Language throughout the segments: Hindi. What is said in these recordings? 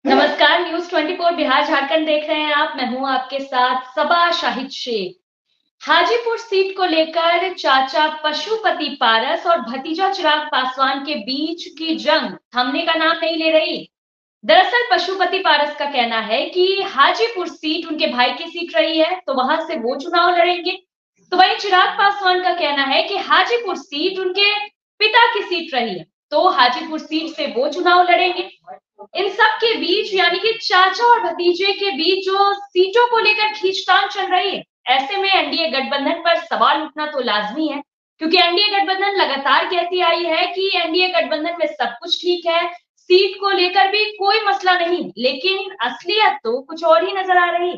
नमस्कार। न्यूज 24 बिहार झारखंड देख रहे हैं आप। मैं हूं आपके साथ सबा शाहिद शेख। हाजीपुर सीट को लेकर चाचा पशुपति पारस और भतीजा चिराग पासवान के बीच की जंग थमने का नाम नहीं ले रही। दरअसल पशुपति पारस का कहना है कि हाजीपुर सीट उनके भाई की सीट रही है, तो वहां से वो चुनाव लड़ेंगे। तो वहीं चिराग पासवान का कहना है कि हाजीपुर सीट उनके पिता की सीट रही है, तो हाजीपुर सीट से वो चुनाव लड़ेंगे। इन सब के बीच यानी कि चाचा और भतीजे के बीच जो सीटों को लेकर खींचतान चल रही है, ऐसे में एनडीए गठबंधन पर सवाल उठना तो लाजमी है, क्योंकि एनडीए गठबंधन लगातार कहती आई है कि एनडीए गठबंधन में सब कुछ ठीक है, सीट को लेकर भी कोई मसला नहीं, लेकिन असलियत तो कुछ और ही नजर आ रही।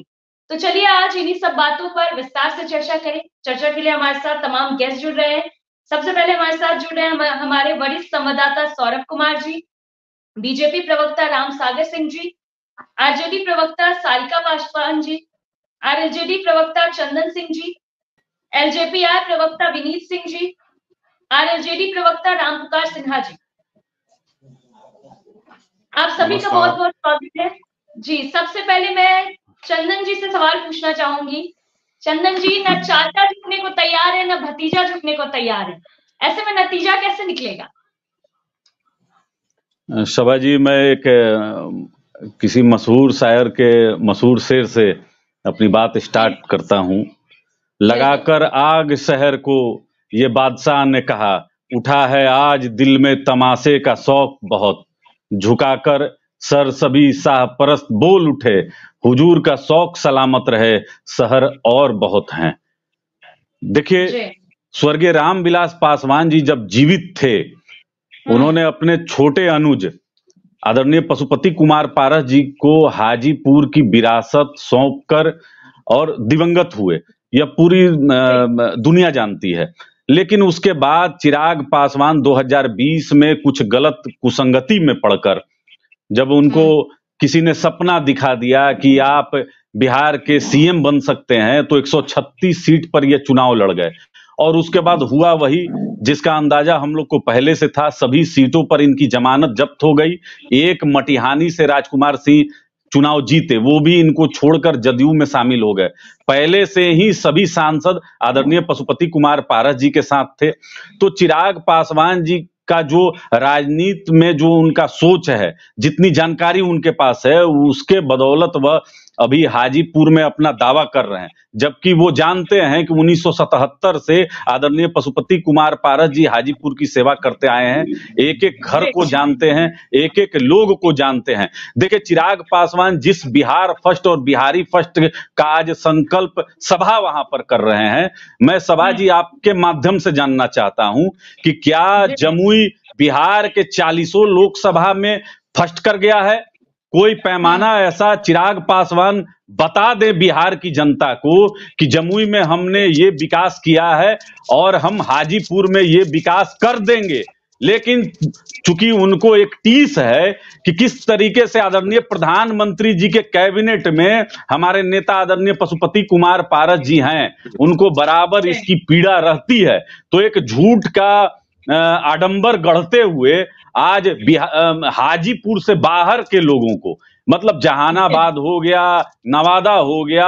तो चलिए आज इन्हीं सब बातों पर विस्तार से चर्चा करें। चर्चा के लिए हमारे साथ तमाम गेस्ट जुड़ रहे हैं। सबसे पहले हमारे साथ जुड़ रहे हैं हमारे वरिष्ठ संवाददाता सौरभ कुमार जी, बीजेपी प्रवक्ता राम सागर सिंह जी, आरजेडी प्रवक्ता सारिका पासवान जी, आरएलजेडी प्रवक्ता चंदन सिंह जी, एलजेपीआर प्रवक्ता विनीत सिंह जी, आरएलजेडी प्रवक्ता रामपुकार सिन्हा जी। आप सभी का बहुत बहुत स्वागत है जी। सबसे पहले मैं चंदन जी से सवाल पूछना चाहूंगी। चंदन जी, न चाचा झुकने को तैयार है, न भतीजा झुकने को तैयार है, ऐसे में नतीजा कैसे निकलेगा? शबा जी, मैं एक किसी मशहूर शायर के मशहूर शेर से अपनी बात स्टार्ट करता हूँ। लगाकर आग शहर को ये बादशाह ने कहा, उठा है आज दिल में तमाशे का शौक बहुत। झुकाकर सर सभी शाह परस्त बोल उठे, हुजूर का शौक सलामत रहे, शहर और बहुत हैं। देखिए, स्वर्गीय रामविलास पासवान जी जब जीवित थे, उन्होंने अपने छोटे अनुज आदरणीय पशुपति कुमार पारस जी को हाजीपुर की विरासत सौंपकर और दिवंगत हुए, यह पूरी दुनिया जानती है। लेकिन उसके बाद चिराग पासवान 2020 में कुछ गलत कुसंगति में पड़कर जब उनको किसी ने सपना दिखा दिया कि आप बिहार के सीएम बन सकते हैं, तो 136 सीट पर यह चुनाव लड़ गए। और उसके बाद हुआ वही जिसका अंदाजा हम लोग को पहले से था। सभी सीटों पर इनकी जमानत जब्त हो गई। एक मटिहानी से राजकुमार सिंह चुनाव जीते, वो भी इनको छोड़कर जदयू में शामिल हो गए। पहले से ही सभी सांसद आदरणीय पशुपति कुमार पारस जी के साथ थे। तो चिराग पासवान जी का जो राजनीति में जो उनका सोच है, जितनी जानकारी उनके पास है, उसके बदौलत वह अभी हाजीपुर में अपना दावा कर रहे हैं, जबकि वो जानते हैं कि 1977 से आदरणीय पशुपति कुमार पारस जी हाजीपुर की सेवा करते आए हैं। एक एक घर को जानते हैं, एक एक लोग को जानते हैं। देखिए, चिराग पासवान जिस बिहार फर्स्ट और बिहारी फर्स्ट का आज संकल्प सभा वहां पर कर रहे हैं, मैं सभा जी आपके माध्यम से जानना चाहता हूं कि क्या जमुई बिहार के 40 लोकसभा में फर्स्ट कर गया है? कोई पैमाना ऐसा चिराग पासवान बता दे बिहार की जनता को कि जमुई में हमने ये विकास किया है और हम हाजीपुर में ये विकास कर देंगे। लेकिन चूंकि उनको एक टीस है कि किस तरीके से आदरणीय प्रधानमंत्री जी के कैबिनेट में हमारे नेता आदरणीय पशुपति कुमार पारस जी हैं, उनको बराबर इसकी पीड़ा रहती है। तो एक झूठ का आडंबर गढ़ते हुए आज हाजीपुर से बाहर के लोगों को, मतलब जहानाबाद हो गया, नवादा हो गया,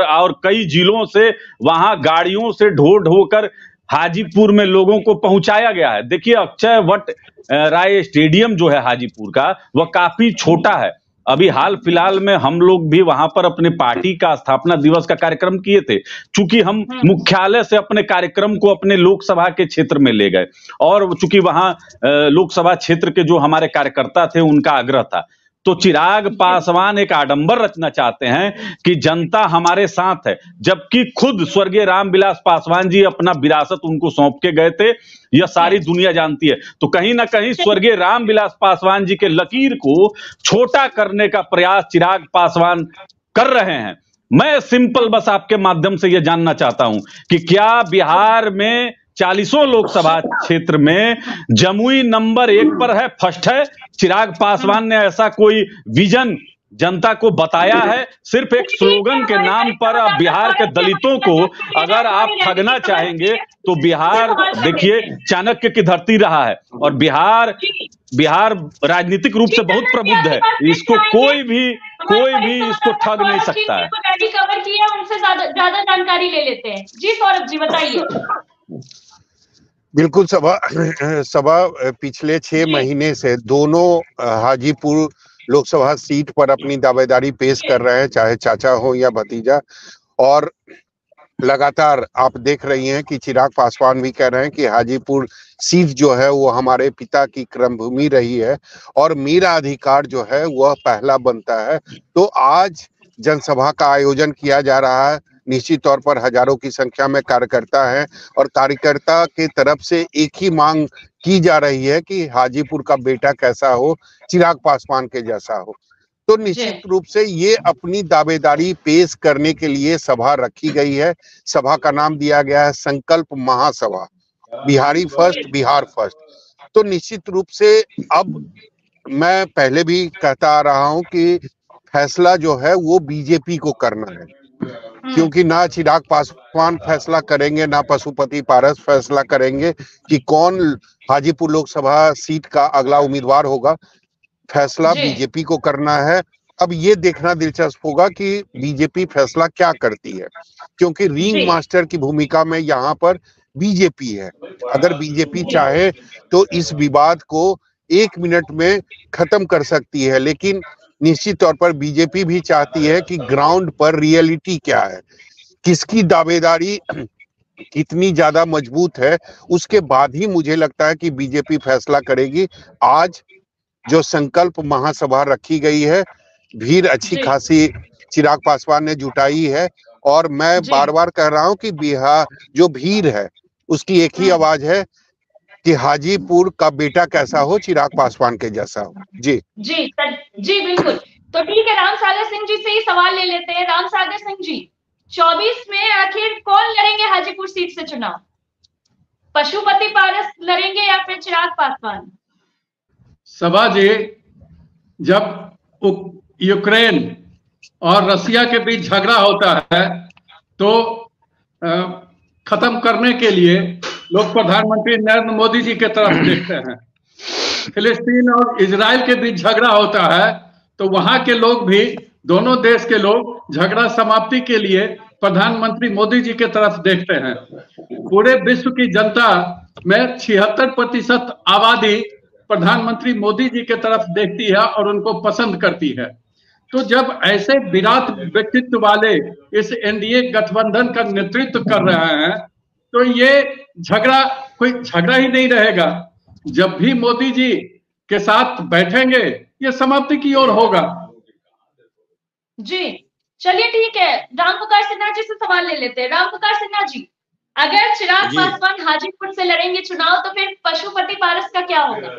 और कई जिलों से वहां गाड़ियों से ढो ढोकर हाजीपुर में लोगों को पहुंचाया गया है। देखिए, अक्षय वट राय स्टेडियम जो है हाजीपुर का, वह काफी छोटा है। अभी हाल फिलहाल में हम लोग भी वहां पर अपने पार्टी का स्थापना दिवस का कार्यक्रम किए थे। चूंकि हम मुख्यालय से अपने कार्यक्रम को अपने लोकसभा के क्षेत्र में ले गए, और चूंकि वहां लोकसभा क्षेत्र के जो हमारे कार्यकर्ता थे उनका आग्रह था। तो चिराग पासवान एक आडंबर रचना चाहते हैं कि जनता हमारे साथ है, जबकि खुद स्वर्गीय रामविलास पासवान जी अपना विरासत उनको सौंप के गए थे। यह सारी दुनिया जानती है। तो कहीं ना कहीं स्वर्गीय रामविलास पासवान जी के लकीर को छोटा करने का प्रयास चिराग पासवान कर रहे हैं। मैं सिंपल बस आपके माध्यम से यह जानना चाहता हूं कि क्या बिहार में 40 लोकसभा क्षेत्र में जमुई नंबर 1 पर है, फर्स्ट है? चिराग पासवान ने ऐसा कोई विजन जनता को बताया है। सिर्फ एक स्लोगन के नाम पर अब बिहार के दलितों को अगर आप ठगना चाहेंगे तो बिहार देखिए चाणक्य की धरती रहा है और बिहार राजनीतिक रूप से बहुत प्रबुद्ध है। इसको कोई भी इसको ठग नहीं सकता है। कवर किया उनसे ज्यादा जानकारी ले लेते हैं। जी सौरभ जी बताइए। बिल्कुल सभा पिछले 6 महीने से दोनों हाजीपुर लोकसभा सीट पर अपनी दावेदारी पेश कर रहे हैं, चाहे चाचा हो या भतीजा। और लगातार आप देख रही हैं कि चिराग पासवान भी कह रहे हैं कि हाजीपुर सीट जो है वो हमारे पिता की कर्मभूमि रही है और मेरा अधिकार जो है वह पहला बनता है। तो आज जनसभा का आयोजन किया जा रहा है। निश्चित तौर पर हजारों की संख्या में कार्यकर्ता हैं और कार्यकर्ता के तरफ से एक ही मांग की जा रही है कि हाजीपुर का बेटा कैसा हो, चिराग पासवान के जैसा हो। तो निश्चित रूप से ये अपनी दावेदारी पेश करने के लिए सभा रखी गई है। सभा का नाम दिया गया है संकल्प महासभा, बिहारी फर्स्ट, बिहार फर्स्ट। तो निश्चित रूप से अब मैं पहले भी कहता आ रहा हूं कि फैसला जो है वो बीजेपी को करना है, क्योंकि ना चिराग पासवान फैसला करेंगे ना पशुपति पारस फैसला करेंगे कि कौन हाजीपुर लोकसभा सीट का अगला उम्मीदवार होगा। फैसला बीजेपी को करना है। अब ये देखना दिलचस्प होगा कि बीजेपी फैसला क्या करती है, क्योंकि रिंग मास्टर की भूमिका में यहाँ पर बीजेपी है। अगर बीजेपी चाहे तो इस विवाद को 1 मिनट में खत्म कर सकती है, लेकिन निश्चित तौर पर बीजेपी भी चाहती है कि ग्राउंड पर रियलिटी क्या है, किसकी दावेदारी कितनी ज्यादा मजबूत है, उसके बाद ही मुझे लगता है कि बीजेपी फैसला करेगी। आज जो संकल्प महासभा रखी गई है, भीड़ अच्छी खासी चिराग पासवान ने जुटाई है और मैं बार बार कह रहा हूं कि बिहार जो भीड़ है उसकी एक ही आवाज है कि हाजीपुर का बेटा कैसा हो, चिराग पासवान के जैसा हो। जी बिल्कुल। तो ठीक है, राम सागर सिंह जी से ही सवाल ले लेते हैं। राम सागर सिंह जी, 24 में आखिर कौन लड़ेंगे हाजीपुर सीट से चुनाव? पशुपति पारस लड़ेंगे या फिर चिराग पासवान? सभा जी, जब यूक्रेन और रसिया के बीच झगड़ा होता है तो खत्म करने के लिए लोग प्रधानमंत्री नरेंद्र मोदी जी के तरफ देखते हैं। फिलिस्तीन और इजराइल के बीच झगड़ा होता है तो वहां के लोग भी, दोनों देश के लोग झगड़ा समाप्ति के लिए प्रधानमंत्री मोदी जी के तरफ देखते हैं। पूरे विश्व की जनता में 76% आबादी प्रधानमंत्री मोदी जी के तरफ देखती है और उनको पसंद करती है। तो जब ऐसे विराट व्यक्तित्व वाले इस एनडीए गठबंधन का नेतृत्व कर रहे हैं तो ये झगड़ा कोई झगड़ा ही नहीं रहेगा। जब भी मोदी जी के साथ बैठेंगे ये समाप्ति की ओर होगा। जी चलिए ठीक है, राम पुकार सिन्हा जी से सवाल ले लेते हैं। राम पुकार सिन्हा जी, अगर चिराग पासवान हाजीपुर से लड़ेंगे चुनाव तो फिर पशुपति पारस का क्या होगा?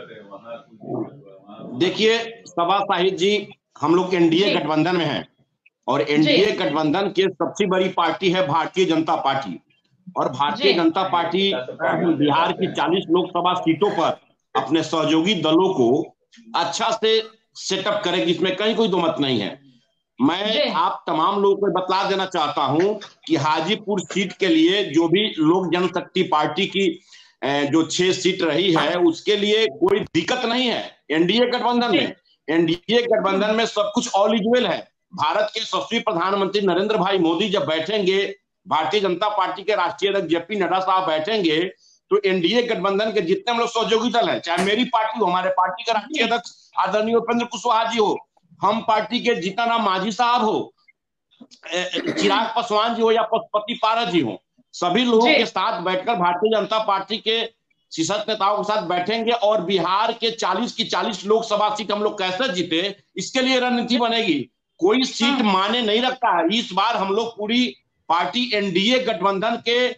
देखिए सभा साहिब जी, हम लोग एनडीए गठबंधन में हैं और एनडीए गठबंधन की सबसे बड़ी पार्टी है भारतीय जनता पार्टी। और भारतीय जनता पार्टी बिहार की 40 लोकसभा सीटों पर अपने सहयोगी दलों को अच्छा से सेटअप करेगी, इसमें कहीं कोई दो मत नहीं है। मैं आप तमाम लोगों को बतला देना चाहता हूं कि हाजीपुर सीट के लिए जो भी लोक जनशक्ति पार्टी की जो 6 सीट रही है उसके लिए कोई दिक्कत नहीं है। एनडीए गठबंधन में सब कुछ ऑल इज वेल है। भारत के यशस्वी प्रधानमंत्री नरेंद्र भाई मोदी जब बैठेंगे, भारतीय जनता पार्टी के राष्ट्रीय अध्यक्ष जेपी नड्डा साहब बैठेंगे तो एनडीए गठबंधन के जितने हम लोग सहयोगी दल है, चाहे मेरी पार्टी हो, हमारे पार्टी के राष्ट्रीय अध्यक्ष आदरणीय उपेंद्र कुशवाहा जी हो, हम पार्टी के जीतनराम मांझी साहब हो, चिराग पासवान जी हो या पशुपति पारस जी हो, सभी लोगों के साथ बैठकर भारतीय जनता पार्टी के शीर्ष नेताओं के साथ बैठेंगे और बिहार के 40 की 40 लोकसभा सीट हम लोग कैसे जीते इसके लिए रणनीति बनेगी। कोई सीट माने नहीं रखता है। इस बार हम लोग पूरी पार्टी एनडीए गठबंधन के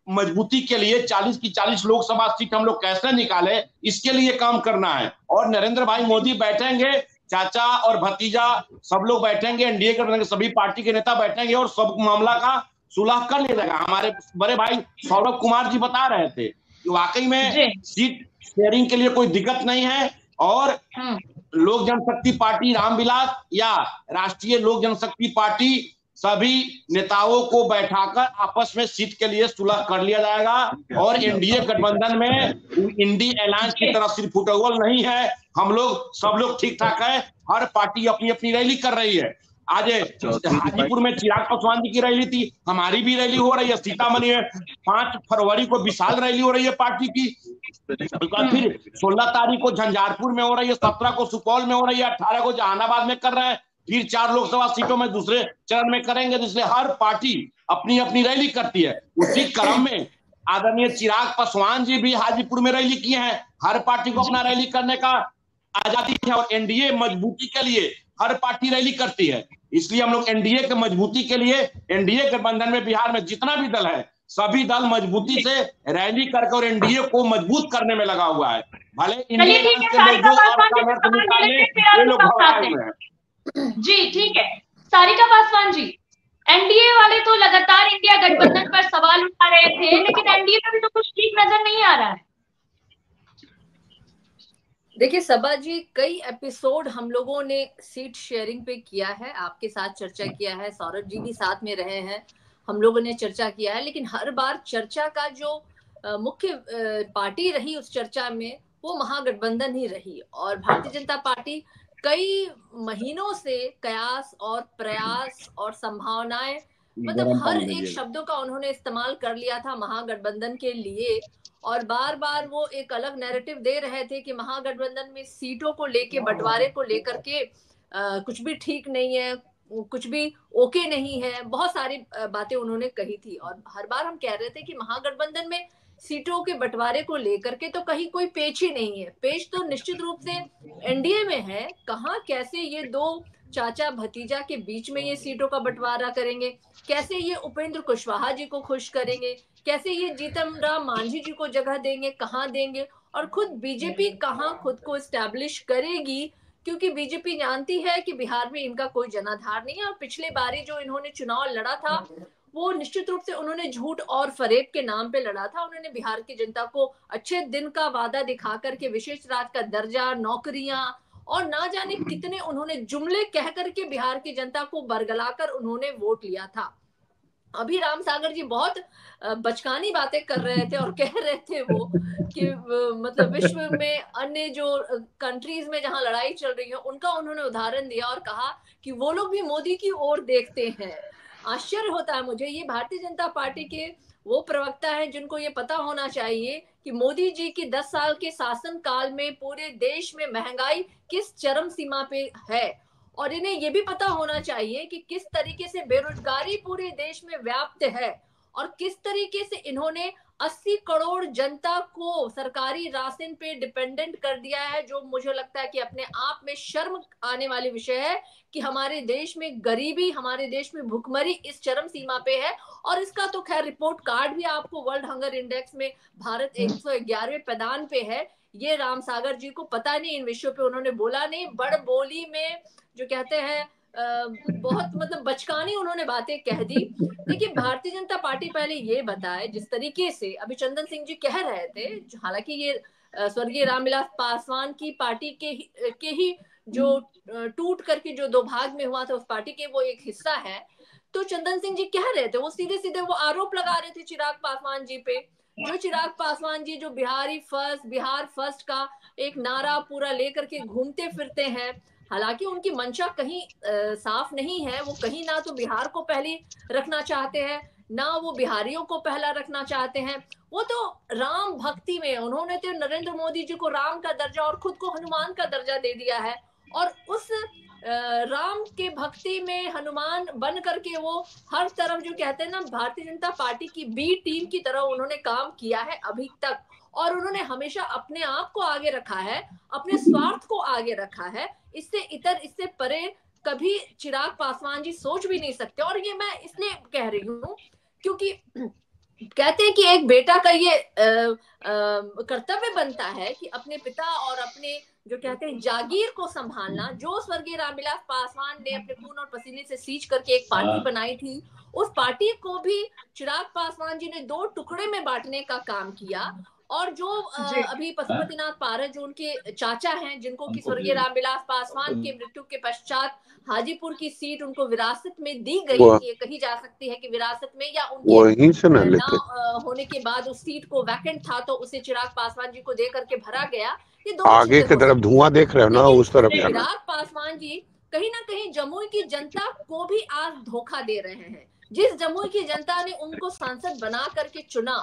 मजबूती के लिए 40 की 40 लोकसभा सीट हम लोग कैसे निकाले इसके लिए काम करना है। और नरेंद्र भाई मोदी बैठेंगे, चाचा और भतीजा सब लोग बैठेंगे, एनडीए गठबंधन के सभी पार्टी के नेता बैठेंगे और सब मामला का सुलह कर लिया जाएगा। हमारे बड़े भाई सौरभ कुमार जी बता रहे थे कि वाकई में सीट शेयरिंग के लिए कोई दिक्कत नहीं है और लोक जनशक्ति पार्टी रामविलास या राष्ट्रीय लोक जनशक्ति पार्टी, सभी नेताओं को बैठाकर आपस में सीट के लिए सुलह कर लिया जाएगा। और एनडीए गठबंधन में इंडी अलायंस की तरफ सिर्फ फुटबॉल नहीं है, हम लोग सब लोग ठीक ठाक है। हर पार्टी अपनी अपनी रैली कर रही है। आज हाजीपुर में चिराग पासवान जी की रैली थी, हमारी भी रैली हो रही है। सीतामढ़ी में 5 फरवरी को विशाल रैली हो रही है पार्टी की। फिर 16 तारीख को झंझारपुर में हो रही है, 17 को सुपौल में हो रही है, 18 को जहानाबाद में कर रहे हैं, फिर 4 लोकसभा सीटों में दूसरे चरण में करेंगे। जिससे हर पार्टी अपनी अपनी रैली करती है। उसी क्रम में आदरणीय चिराग पासवान जी भी हाजीपुर में रैली किए हैं। हर पार्टी को अपना रैली करने का आजादी है और एनडीए मजबूती के लिए हर पार्टी रैली करती है। इसलिए हम लोग एनडीए के मजबूती के लिए, एनडीए गठबंधन में बिहार में जितना भी दल है, सभी दल मजबूती से रैली करके और एनडीए को मजबूत करने में लगा हुआ है। भले इंडिया के लोग जो ये लोग घबराए हुए हैं। जी ठीक है, सारिका पासवान जी, एनडीए वाले तो लगातार इंडिया गठबंधन पर सवाल उठा रहे थे, लेकिन एनडीए में भी तो कुछ ठीक नजर नहीं आ रहा है। देखिए सबा जी, कई एपिसोड हम लोगों ने सीट शेयरिंग पे किया है, आपके साथ चर्चा किया है, सौरभ जी भी साथ में रहे हैं, हम लोगों ने चर्चा किया है। लेकिन हर बार चर्चा का जो मुख्य पार्टी रही उस चर्चा में वो महागठबंधन ही रही। और भारतीय जनता पार्टी कई महीनों से कयास और प्रयास और संभावनाएं, मतलब हर एक शब्दों का उन्होंने इस्तेमाल कर लिया था महागठबंधन के लिए। और बार बार वो एक अलग नैरेटिव दे रहे थे कि महागठबंधन में सीटों को लेके, बंटवारे को लेकर के कुछ भी ठीक नहीं है, कुछ भी ओके नहीं है, बहुत सारी बातें उन्होंने कही थी। और हर बार हम कह रहे थे कि महागठबंधन में सीटों के बंटवारे को लेकर के तो कहीं कोई पेच ही नहीं है। पेच तो निश्चित रूप से एनडीए में है, कहाँ कैसे ये दो चाचा भतीजा के बीच में ये सीटों का बंटवारा करेंगे, कैसे ये उपेंद्र कुशवाहा जी को खुश करेंगे, कैसे ये जीतन राम मांझी जी को जगह देंगे, कहाँ देंगे, और खुद बीजेपी कहाँ खुद को एस्टैब्लिश करेगी। क्योंकि बीजेपी जानती है कि बिहार में इनका कोई जनाधार नहीं है। और पिछले बारी जो इन्होंने चुनाव लड़ा था वो निश्चित रूप से उन्होंने झूठ और फरेब के नाम पे लड़ा था। उन्होंने बिहार की जनता को अच्छे दिन का वादा दिखा करके विशेष राज्य का दर्जा, नौकरियां और ना जाने कितने उन्होंने जुमले कह करके बिहार की जनता को बरगलाकर उन्होंने वोट लिया था। अभी राम सागर जी बहुत बचकानी बातें कर रहे थे और कह रहे थे वो कि मतलब विश्व में अन्य जो कंट्रीज में जहां लड़ाई चल रही है उनका उन्होंने उदाहरण दिया और कहा कि वो लोग भी मोदी की ओर देखते हैं। आश्चर्य होता है मुझे, ये भारतीय जनता पार्टी के वो प्रवक्ता हैं जिनको ये पता होना चाहिए कि मोदी जी की 10 साल के शासन काल में पूरे देश में महंगाई किस चरम सीमा पे है। और इन्हें ये भी पता होना चाहिए कि किस तरीके से बेरोजगारी पूरे देश में व्याप्त है और किस तरीके से इन्होंने 80 करोड़ जनता को सरकारी राशन पे डिपेंडेंट कर दिया है, जो मुझे लगता है कि अपने आप में शर्म आने वाली विषय है कि हमारे देश में गरीबी, हमारे देश में भुखमरी इस चरम सीमा पे है। और इसका तो खैर रिपोर्ट कार्ड भी आपको वर्ल्ड हंगर इंडेक्स में भारत 111वें पैदान पे है। ये राम सागर जी को पता नहीं, इन विषयों पे उन्होंने बोला नहीं, बड़ बोली में जो कहते हैं बहुत मतलब बचकानी उन्होंने बातें कह दी। देखिए भारतीय जनता पार्टी पहले ये बताए, जिस तरीके से अभी चंदन सिंह जी कह रहे थे, हालांकि ये स्वर्गीय रामविलास पासवान की पार्टी के ही जो टूट करके जो 2 भाग में हुआ था उस पार्टी के वो एक हिस्सा है। तो चंदन सिंह जी कह रहे थे, वो सीधे सीधे वो आरोप लगा रहे थे चिराग पासवान जी पे। जो चिराग पासवान जी जो बिहार फर्स्ट का एक नारा पूरा लेकर के घूमते फिरते हैं, हालांकि उनकी मंशा कहीं साफ नहीं है। वो कहीं ना तो बिहार को पहले रखना चाहते हैं, ना वो बिहारियों को पहला रखना चाहते हैं। वो तो राम भक्ति में, उन्होंने तो नरेंद्र मोदी जी को राम का दर्जा और खुद को हनुमान का दर्जा दे दिया है। और उस राम के भक्ति में हनुमान बन करके वो हर तरफ जो कहते हैं ना, भारतीय जनता पार्टी की बी टीम की तरह उन्होंने काम किया है अभी तक। और उन्होंने हमेशा अपने आप को आगे रखा है, अपने स्वार्थ को आगे रखा है। इससे परे कभी चिराग पासवान जी सोच भी नहीं सकते। और ये मैं इसलिए कह रही हूँ क्योंकि कहते हैं कि एक बेटा का ये कर्तव्य बनता है कि अपने पिता और अपने जो कहते हैं जागीर को संभालना। जो स्वर्गीय रामविलास पासवान ने अपने खून और पसीने से सींच करके एक पार्टी बनाई थी, उस पार्टी को भी चिराग पासवान जी ने 2 टुकड़े में बांटने का काम किया। और जो अभी पशुपतिनाथ पारस जो उनके चाचा हैं, जिनको कि स्वर्गीय रामविलास पासवान की मृत्यु के पश्चात हाजीपुर की सीट उनको विरासत में दी गई, ये कही जा सकती है कि विरासत में या उनके ना होने के बाद उस सीट को वैकेंट था तो उसे चिराग पासवान जी को दे करके भरा गया। ये दो आगे की तरफ धुआं देख रहे हो ना, उस तरफ चिराग पासवान जी कहीं ना कहीं जमुई की जनता को भी आज धोखा दे रहे हैं। जिस जमुई की जनता ने उनको सांसद बना करके चुना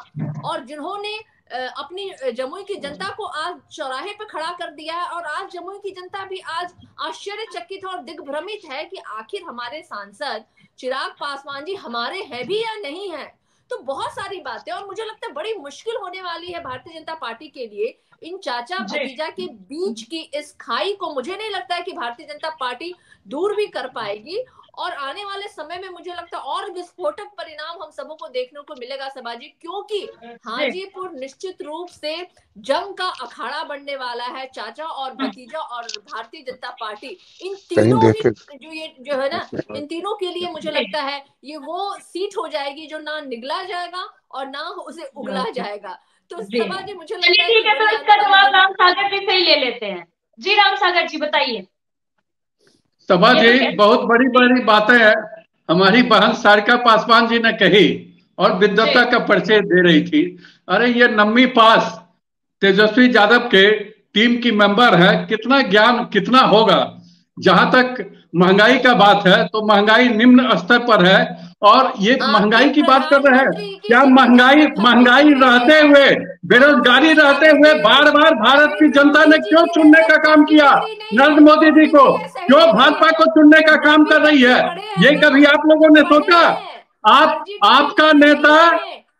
और जिन्होंने अपनी जमुई की जनता को आज चौराहे पर खड़ा कर दिया है, और आज जमुई की जनता भी आज आश्चर्यचकित और दिग्भ्रमित है कि आखिर हमारे सांसद चिराग पासवान जी हमारे हैं भी या नहीं है। तो बहुत सारी बातें, और मुझे लगता है बड़ी मुश्किल होने वाली है भारतीय जनता पार्टी के लिए इन चाचा भतीजा के बीच की इस खाई को। मुझे नहीं लगता है कि भारतीय जनता पार्टी दूर भी कर पाएगी, और आने वाले समय में मुझे लगता है और विस्फोटक परिणाम हम सबों को देखने को मिलेगा सभाजी, क्योंकि हाजीपुर निश्चित रूप से जंग का अखाड़ा बनने वाला है। चाचा और भतीजा और भारतीय जनता पार्टी, इन तीनों जो है ना, इन तीनों के लिए मुझे लगता है ये वो सीट हो जाएगी जो ना निगला जाएगा और ना उसे उगला जाएगा। तो सभाजी मुझे लगता है ठीक है, तो इसका जवाब राम सागर जी से ही ले लेते हैं। जी राम सागर जी बताइए। सभा जी, बहुत बड़ी बड़ी बातें हैं हमारी बहन सारिका पासवान जी ने कही और विद्वता का परिचय दे रही थी। अरे ये नम्मी पास तेजस्वी यादव के टीम की मेंबर है, कितना ज्ञान कितना होगा। जहां तक महंगाई का बात है तो महंगाई निम्न स्तर पर है, और ये महंगाई की बात कर रहे हैं। क्या महंगाई रहते हुए, बेरोजगारी रहते हुए बार बार भारत की जनता ने क्यों चुनने का काम किया? नरेंद्र मोदी जी को क्यों भाजपा को चुनने का काम कर रही है? ये कभी आप लोगों ने सोचा? आपका नेता,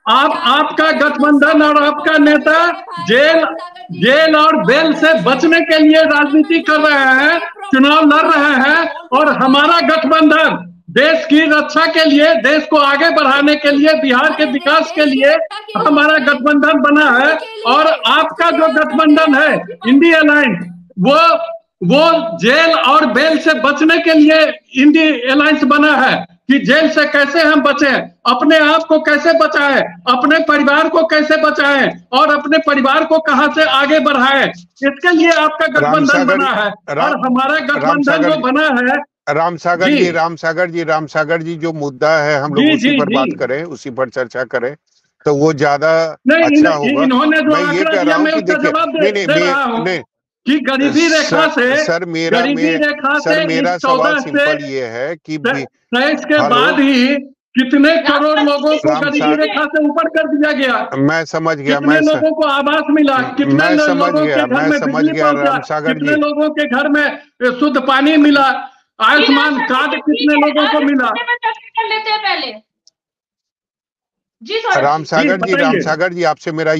आपका गठबंधन और आपका नेता जेल और बेल से बचने के लिए राजनीति कर रहे हैं, चुनाव लड़ रहे हैं, और हमारा गठबंधन देश की रक्षा के लिए, देश को आगे बढ़ाने के लिए, बिहार के विकास के लिए हमारा गठबंधन बना है। और आपका जो गठबंधन है इंडिया अलायंस, वो जेल और बेल से बचने के लिए इंडिया अलायंस बना है कि जेल से कैसे हम बचें, अपने आप को कैसे बचाएं, अपने परिवार को कैसे बचाएं, और अपने परिवार को कहां से आगे बढ़ाएं। इसके लिए आपका गठबंधन बना है, और हमारा गठबंधन जो बना है। राम सागर जी जो मुद्दा है हम लोग उसी पर बात करें, उसी पर चर्चा करें तो वो ज्यादा अच्छा होगा। मैं ये कह रहा हूँ कि देखिए, कि गरीबी रेखा से, सर मेरा सवाल सिंपल ये है कि इसके बाद ही कितने करोड़ लोगों को गरीबी रेखा से ऊपर कर दिया गया। मैं समझ गया, कितने लोगों को आवास मिला, कितने लोगों के घर में बिजली पहुंचा, कितने लोगों के घर में शुद्ध पानी मिला, आयुष्मान कार्ड कितने लोगों को मिला। कर लेते हैं पहले जी। राम सागर जी आपसे मेरा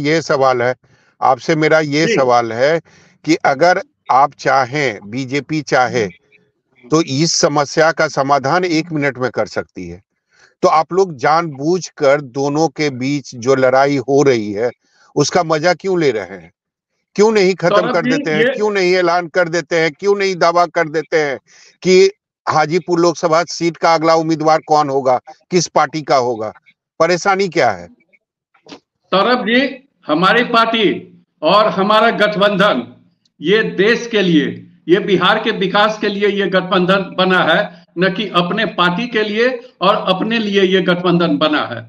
ये सवाल है कि अगर आप चाहें, बीजेपी चाहे तो इस समस्या का समाधान 1 मिनट में कर सकती है। तो आप लोग जानबूझकर दोनों के बीच जो लड़ाई हो रही है उसका मजा क्यों ले रहे हैं? क्यों नहीं खत्म कर देते हैं? क्यों नहीं ऐलान कर देते हैं? क्यों नहीं दावा कर देते हैं कि हाजीपुर लोकसभा सीट का अगला उम्मीदवार कौन होगा, किस पार्टी का होगा? परेशानी क्या है? सौरभ जी, हमारी पार्टी और हमारा गठबंधन ये देश के लिए, ये बिहार के विकास के लिए ये गठबंधन बना है, न कि अपने पार्टी के लिए और अपने लिए ये गठबंधन बना है।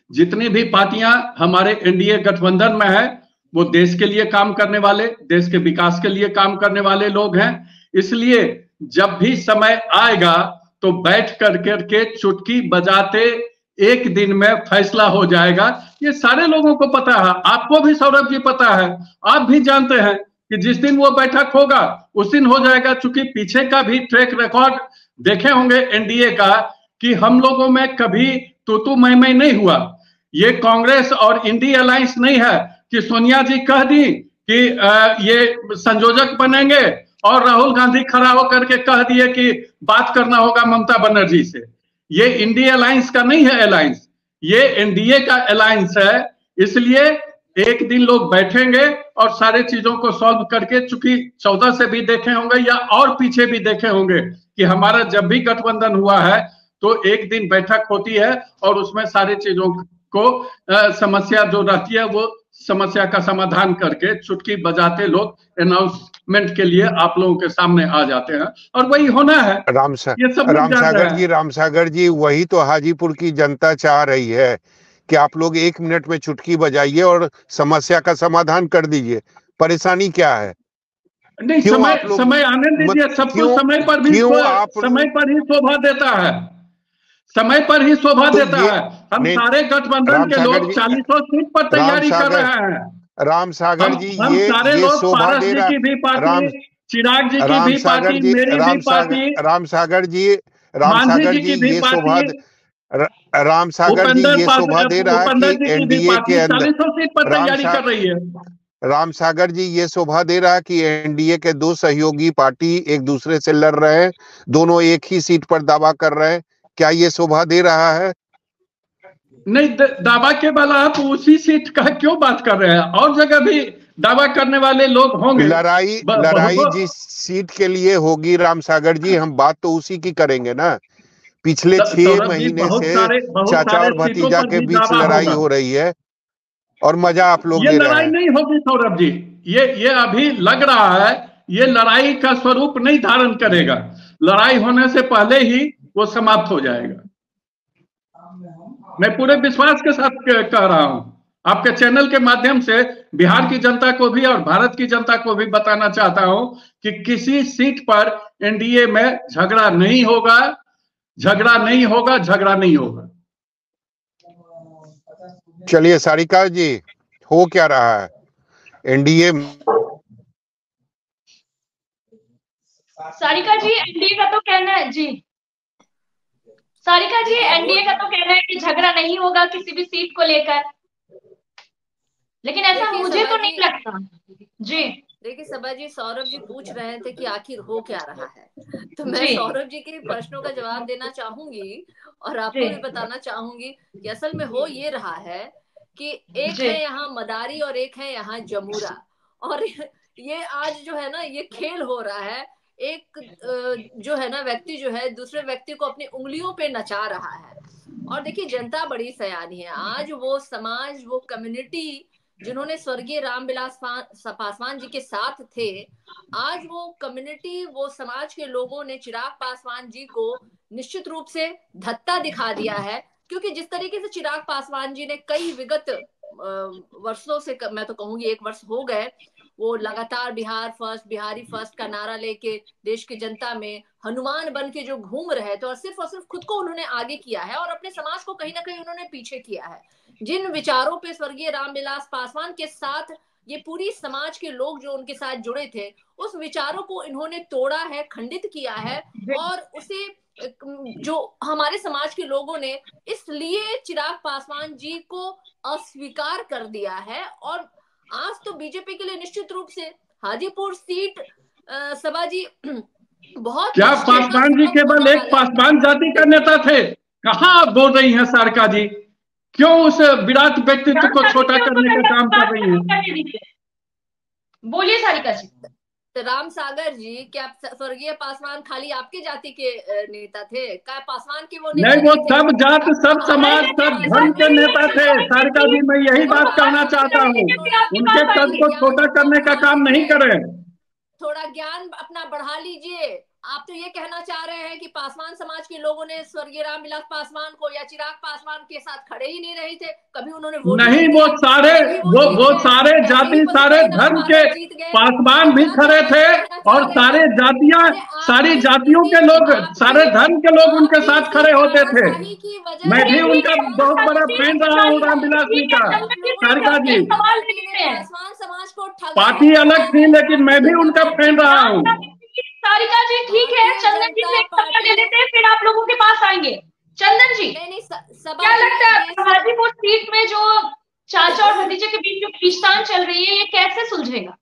जितनी भी पार्टियां हमारे एनडीए गठबंधन में है वो देश के लिए काम करने वाले, देश के विकास के लिए काम करने वाले लोग हैं। इसलिए जब भी समय आएगा तो बैठ करके चुटकी बजाते एक दिन में फैसला हो जाएगा। ये सारे लोगों को पता है, आपको भी सौरभ जी पता है, आप भी जानते हैं कि जिस दिन वो बैठक होगा उस दिन हो जाएगा। चूंकि पीछे का भी ट्रैक रिकॉर्ड देखे होंगे एनडीए का कि हम लोगों में कभी तू मैं नहीं हुआ। ये कांग्रेस और इंडिया अलायंस नहीं है कि सोनिया जी कह दी कि ये संयोजक बनेंगे और राहुल गांधी खड़ा होकर के कह दिए कि बात करना होगा ममता बनर्जी से। ये इंडिया अलायंस का नहीं है अलायंस, ये एनडीए का अलायंस है। इसलिए एक दिन लोग बैठेंगे और सारे चीजों को सॉल्व करके, चूंकि 14 से भी देखे होंगे या और पीछे भी देखे होंगे कि हमारा जब भी गठबंधन हुआ है तो एक दिन बैठक होती है और उसमें सारी चीजों को समस्या जो रहती है वो समस्या का समाधान करके चुटकी बजाते लोग अनाउंसमेंट के लिए आप लोगों के सामने आ जाते हैं, और वही होना है। रामसागर जी, वही तो हाजीपुर की जनता चाह रही है कि आप लोग 1 मिनट में चुटकी बजाइए और समस्या का समाधान कर दीजिए। परेशानी क्या है? नहीं, समय आने दीजिए, सबको समय पर भी शोभा देता है, समय पर ही शोभा देता है। हम सारे गठबंधन के लोग 40 सीट पर तैयारी कर रहे हैं। रामसागर जी, हम सारे लोग पारस जी की भी पार्टी, चिराग जी की भी पार्टी, मेरी भी पार्टी, रामसागर जी ये शोभा दे रहा है कि एनडीए के अंदर 40 सीट पर तैयारी कर रही है। रामसागर जी ये शोभा दे रहा है कि एनडीए के 2 सहयोगी पार्टी एक दूसरे से लड़ रहे हैं, दोनों एक ही सीट पर दावा कर रहे हैं। क्या ये शोभा दे रहा है? नहीं, दावा के बल आप उसी सीट का क्यों बात कर रहे हैं? और जगह भी दावा करने वाले लोग होंगे। लड़ाई जिस सीट के लिए होगी रामसागर जी, हम बात तो उसी की करेंगे ना। पिछले 6 महीने से चाचा और भतीजा के बीच लड़ाई हो रही है और मजा आप लोग ले रहे हैं। ये लड़ाई नहीं होगी सौरभ जी, ये अभी लग रहा है, ये लड़ाई का स्वरूप नहीं धारण करेगा। लड़ाई होने से पहले ही वो समाप्त हो जाएगा। मैं पूरे विश्वास के साथ कह रहा हूं, आपके चैनल के माध्यम से बिहार की जनता को भी और भारत की जनता को भी बताना चाहता हूं कि किसी सीट पर एनडीए में झगड़ा नहीं होगा, झगड़ा नहीं होगा, झगड़ा नहीं होगा। चलिए सारिका जी, हो क्या रहा है एनडीए? सारिका जी, एनडीए का तो कहना है जी, सारिका जी, एनडीए का तो कहना है कि झगड़ा नहीं होगा किसी भी सीट को लेकर, लेकिन ऐसा मुझे तो नहीं लगता जी। देखिए सभा जी, सौरभ जी पूछ रहे थे कि आखिर हो क्या रहा है, तो मैं सौरभ जी के प्रश्नों का जवाब देना चाहूंगी और आपको भी बताना चाहूंगी कि असल में हो ये रहा है कि एक है यहाँ मदारी और एक है यहाँ जमूरा, और ये आज जो है ना ये खेल हो रहा है। एक जो है ना व्यक्ति जो है दूसरे व्यक्ति को अपनी उंगलियों पे नचा रहा है। और देखिए जनता बड़ी सयानी है। आज वो समाज, वो कम्युनिटी जिन्होंने स्वर्गीय रामविलास पासवान जी के साथ थे, आज वो कम्युनिटी, वो समाज के लोगों ने चिराग पासवान जी को निश्चित रूप से धत्ता दिखा दिया है। क्योंकि जिस तरीके से चिराग पासवान जी ने कई विगत वर्षों से, मैं तो कहूंगी 1 वर्ष हो गए, वो लगातार बिहार फर्स्ट, बिहारी फर्स्ट का नारा लेके देश की जनता में हनुमान बन के जो घूम रहे थे, और सिर्फ खुद को उन्होंने आगे किया है और अपने समाज को कहीं ना कहीं उन्होंने पीछे किया है। जिन विचारों पे स्वर्गीय रामविलास पासवान के साथ ये पूरी समाज के लोग जो उनके साथ जुड़े थे, उस विचारों को इन्होंने तोड़ा है, खंडित किया है, और उसे जो हमारे समाज के लोगों ने इसलिए चिराग पासवान जी को अस्वीकार कर दिया है। और आज तो बीजेपी के लिए निश्चित रूप से हाजीपुर सीट सभा जी बहुत, क्या पासवान जी केवल एक पासवान जाति का नेता थे? कहाँ आप बोल रही हैं सारिका जी? क्यों उस विराट व्यक्तित्व को छोटा करने का काम कर रही हैं? बोलिए सारिका जी। रामसागर जी, क्या स्वर्गीय पासवान खाली आपके जाति के नेता थे? क्या पासवान के वो नहीं, वो सब जात, सब समाज, सब धर्म के नेता थे सारिका जी। मैं यही बात कहना चाहता हूँ, उनके कद को छोटा करने का काम नहीं करें। थोड़ा ज्ञान अपना बढ़ा लीजिए। आप तो ये कहना चाह रहे हैं कि पासवान समाज के लोगों ने स्वर्गीय रामविलास पासवान को या चिराग पासवान के साथ खड़े ही नहीं रहे थे, कभी उन्होंने वोट नहीं, वो सारे जाति, सारे धर्म के पासवान भी खड़े थे, और सारे जातियां, सारी जातियों के लोग, सारे धर्म के लोग उनके साथ खड़े होते थे। मैं भी उनका बहुत बड़ा फैन रहा हूँ रामविलास जी का। सारिका जी, पासवान समाज को पार्टी अलग थी, लेकिन मैं भी उनका फैन रहा हूँ। सारिका जी ठीक है, चंदन जी से सवाल ले लेते हैं, फिर आप लोगों के पास आएंगे। चंदन जी, क्या लगता है हाजीपुर सीट में जो चाचा और भतीजे के बीच जो खींचतान चल रही है, ये कैसे सुलझेगा?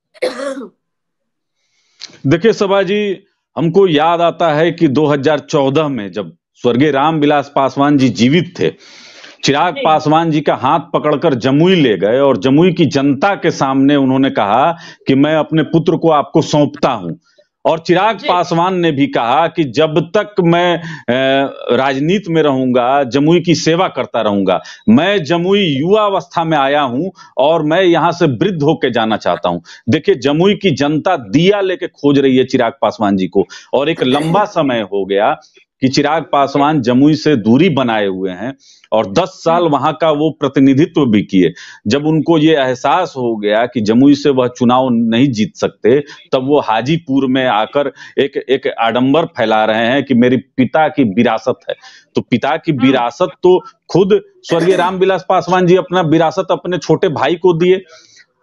देखिए सभा जी, हमको याद आता है कि 2014 में जब स्वर्गीय रामविलास पासवान जी जीवित थे, चिराग पासवान जी का हाथ पकड़कर जमुई ले गए और जमुई की जनता के सामने उन्होंने कहा कि मैं अपने पुत्र को आपको सौंपता हूं। और चिराग पासवान ने भी कहा कि जब तक मैं राजनीति में रहूंगा, जमुई की सेवा करता रहूंगा। मैं जमुई युवा अवस्था में आया हूं और मैं यहां से वृद्ध होकर जाना चाहता हूं। देखिए, जमुई की जनता दिया लेके खोज रही है चिराग पासवान जी को, और एक लंबा समय हो गया कि चिराग पासवान जमुई से दूरी बनाए हुए हैं और 10 साल वहां का वो प्रतिनिधित्व भी किए। जब उनको ये एहसास हो गया कि जमुई से वह चुनाव नहीं जीत सकते, तब वो हाजीपुर में आकर एक आडंबर फैला रहे हैं कि मेरे पिता की विरासत है। तो पिता की विरासत तो खुद स्वर्गीय रामविलास पासवान जी अपना विरासत अपने छोटे भाई को दिए,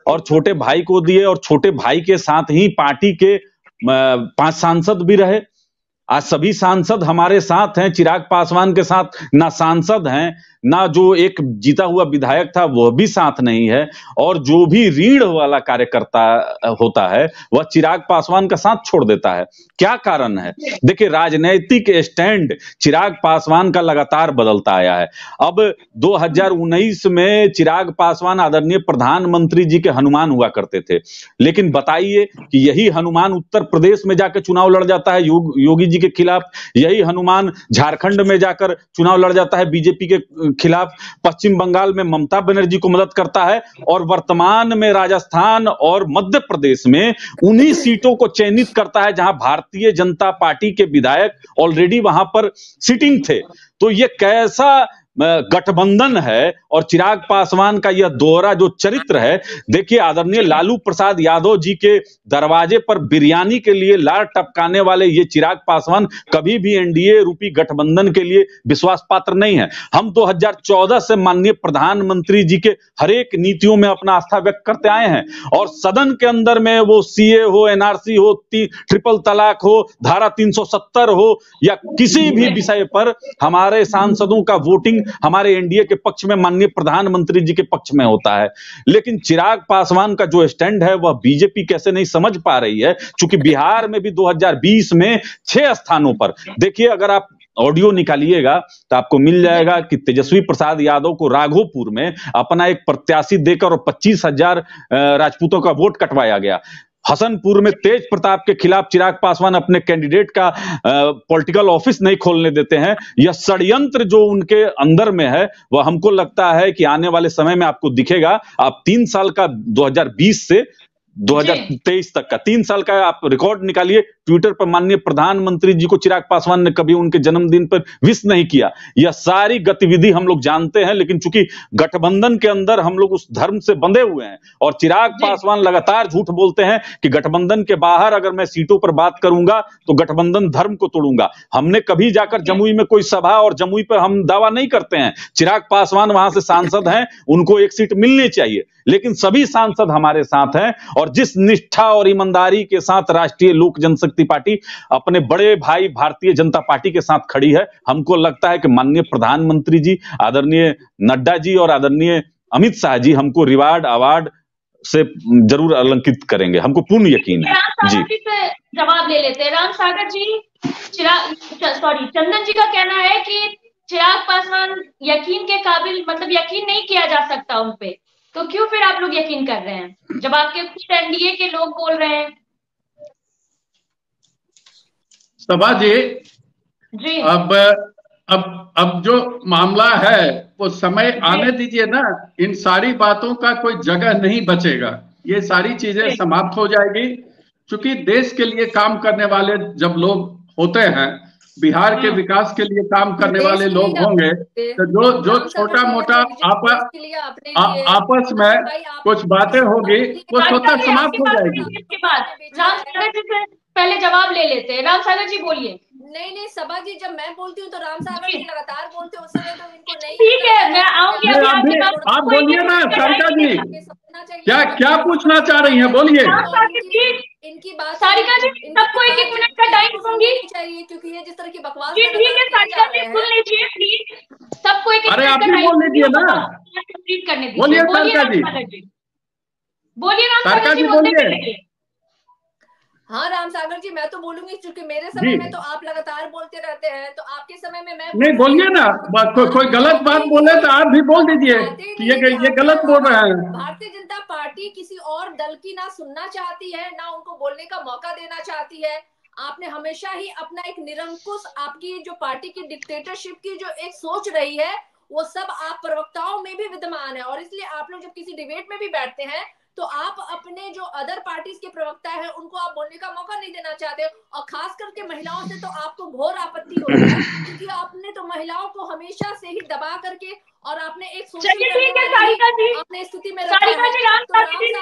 और छोटे भाई के साथ ही पार्टी के 5 सांसद भी रहे। आज सभी सांसद हमारे साथ हैं, चिराग पासवान के साथ ना सांसद हैं, ना जो एक जीता हुआ विधायक था वह भी साथ नहीं है, और जो भी रीढ़ वाला कार्यकर्ता होता है वह चिराग पासवान का साथ छोड़ देता है। क्या कारण है? देखिए, राजनीतिक स्टैंड चिराग पासवान का लगातार बदलता आया है। अब 2019 में चिराग पासवान आदरणीय प्रधानमंत्री जी के हनुमान हुआ करते थे, लेकिन बताइए कि यही हनुमान उत्तर प्रदेश में जाकर चुनाव लड़ जाता है योगी जी के खिलाफ, यही हनुमान झारखंड में जाकर चुनाव लड़ जाता है बीजेपी के खिलाफ, पश्चिम बंगाल में ममता बनर्जी को मदद करता है, और वर्तमान में राजस्थान और मध्य प्रदेश में उन्हीं सीटों को चयनित करता है जहां भारतीय जनता पार्टी के विधायक ऑलरेडी वहां पर सिटिंग थे। तो ये कैसा गठबंधन है, और चिराग पासवान का यह दोहरा जो चरित्र है। देखिए, आदरणीय लालू प्रसाद यादव जी के दरवाजे पर बिरयानी के लिए लार टपकाने वाले ये चिराग पासवान कभी भी एनडीए रूपी गठबंधन के लिए विश्वास पात्र नहीं है। हम 2014 से माननीय प्रधानमंत्री जी के हर एक नीतियों में अपना आस्था व्यक्त करते आए हैं, और सदन के अंदर में वो सीए हो, एनआरसी हो, ट्रिपल तलाक हो, धारा 370 हो, या किसी भी विषय पर हमारे सांसदों का वोटिंग हमारे एनडीए के पक्ष में, माननीय प्रधानमंत्री जी के पक्ष में होता है। लेकिन चिराग पासवान का जो स्टैंड है वह बीजेपी कैसे नहीं समझ पा रही है, क्योंकि बिहार में भी 2020 में 6 स्थानों पर, देखिए अगर आप ऑडियो निकालिएगा तो आपको मिल जाएगा कि तेजस्वी प्रसाद यादव को राघोपुर में अपना एक प्रत्याशी देकर और 25,000 राजपूतों का वोट कटवाया गया। हसनपुर में तेज प्रताप के खिलाफ चिराग पासवान अपने कैंडिडेट का पॉलिटिकल ऑफिस नहीं खोलने देते हैं। यह षड्यंत्र जो उनके अंदर में है वह हमको लगता है कि आने वाले समय में आपको दिखेगा। आप 3 साल का 2020 से 2023 तक का 3 साल का आप रिकॉर्ड निकालिए। ट्विटर पर माननीय प्रधानमंत्री जी को चिराग पासवान ने कभी उनके जन्मदिन पर विश नहीं किया। यह सारी गतिविधि हम लोग जानते हैं, लेकिन चूंकि गठबंधन के अंदर हम लोग उस धर्म से बंधे हुए हैं, और चिराग पासवान लगातार झूठ बोलते हैं कि गठबंधन के बाहर अगर मैं सीटों पर बात करूंगा तो गठबंधन धर्म को तोड़ूंगा। हमने कभी जाकर जमुई में कोई सभा, और जमुई पर हम दावा नहीं करते हैं। चिराग पासवान वहां से सांसद हैं, उनको एक सीट मिलनी चाहिए, लेकिन सभी सांसद हमारे साथ हैं। और जिस निष्ठा और ईमानदारी के साथ राष्ट्रीय लोक जनशक्ति पार्टी अपने बड़े भाई भारतीय जनता पार्टी के साथ खड़ी है, हमको लगता है कि माननीय प्रधानमंत्री जी, आदरणीय नड्डा जी और आदरणीय अमित शाह जी हमको रिवार्ड अवार्ड से जरूर अलंकित करेंगे, हमको पूर्ण यकीन है। जी जवाब ले लेते हैं राम सागर जी। चंदन जी का कहना है कि चिराग पासवान यकीन के काबिल, मतलब यकीन नहीं किया जा सकता उन पे, तो क्यों फिर आप लोग यकीन कर रहे हैं जब आपके खुद एनडीए के लोग बोल रहे हैं? सभा जी, अब जो मामला है वो समय आने दीजिए ना। इन सारी बातों का कोई जगह नहीं बचेगा, ये सारी चीजें समाप्त हो जाएगी। क्योंकि देश के लिए काम करने वाले जब लोग होते हैं, बिहार के विकास के लिए काम करने वाले लोग होंगे, तो जो छोटा मोटा आपस में कुछ बातें होगी वो स्वतः समाप्त हो जाएगी। पहले जवाब ले लेते हैं। राम सागर जी बोलिए। नहीं सभा जी, जब मैं बोलती हूँ तो राम सागर जी लगातार बोलते हैं, उस समय तो इनको नहीं। ठीक है, मैं आऊंगी। आप बोलिए ना सारिका जी, क्या पूछना चाह रही हैं, बोलिए। इनकी बात सारिका जी, सबको 1-1 मिनट का टाइम दूंगी चाहिए, क्योंकि ये जिस तरह की बकवास ठीक है सारिका जी सुन लीजिए प्लीज। सबको 1-1 अरे आप भी बोल लीजिए ना, कंप्लीट करने दीजिए। बोलिए सारिका जी, बोलिए राम सागर जी, बोलिए। हाँ राम सागर जी, मैं तो बोलूंगी, क्योंकि मेरे समय में तो आप लगातार बोलते रहते हैं, तो आपके समय में मैं नहीं बोलिए ना, कोई गलत बात बोले तो आप भी बोल दीजिए कि ये गलत बोल रहे हैं। भारतीय जनता पार्टी किसी और दल की ना सुनना चाहती है, ना उनको बोलने का मौका देना चाहती है। आपने हमेशा ही अपना एक निरंकुश, आपकी जो पार्टी की डिक्टेटरशिप की जो एक सोच रही है, वो सब आप प्रवक्ताओं में भी विद्यमान है। और इसलिए आप लोग जब किसी डिबेट में भी बैठते हैं तो आप अपने जो अदर पार्टीज के प्रवक्ता है उनको आप बोलने का मौका नहीं देना चाहते, और खास करके महिलाओं से तो आपको घोर आपत्ति होता है, क्योंकि आपने तो महिलाओं को हमेशा से ही दबा करके और आपने एक चलिए ठीक है सारिका जी, अपने स्थिति में सारिका जी, राम सागर जी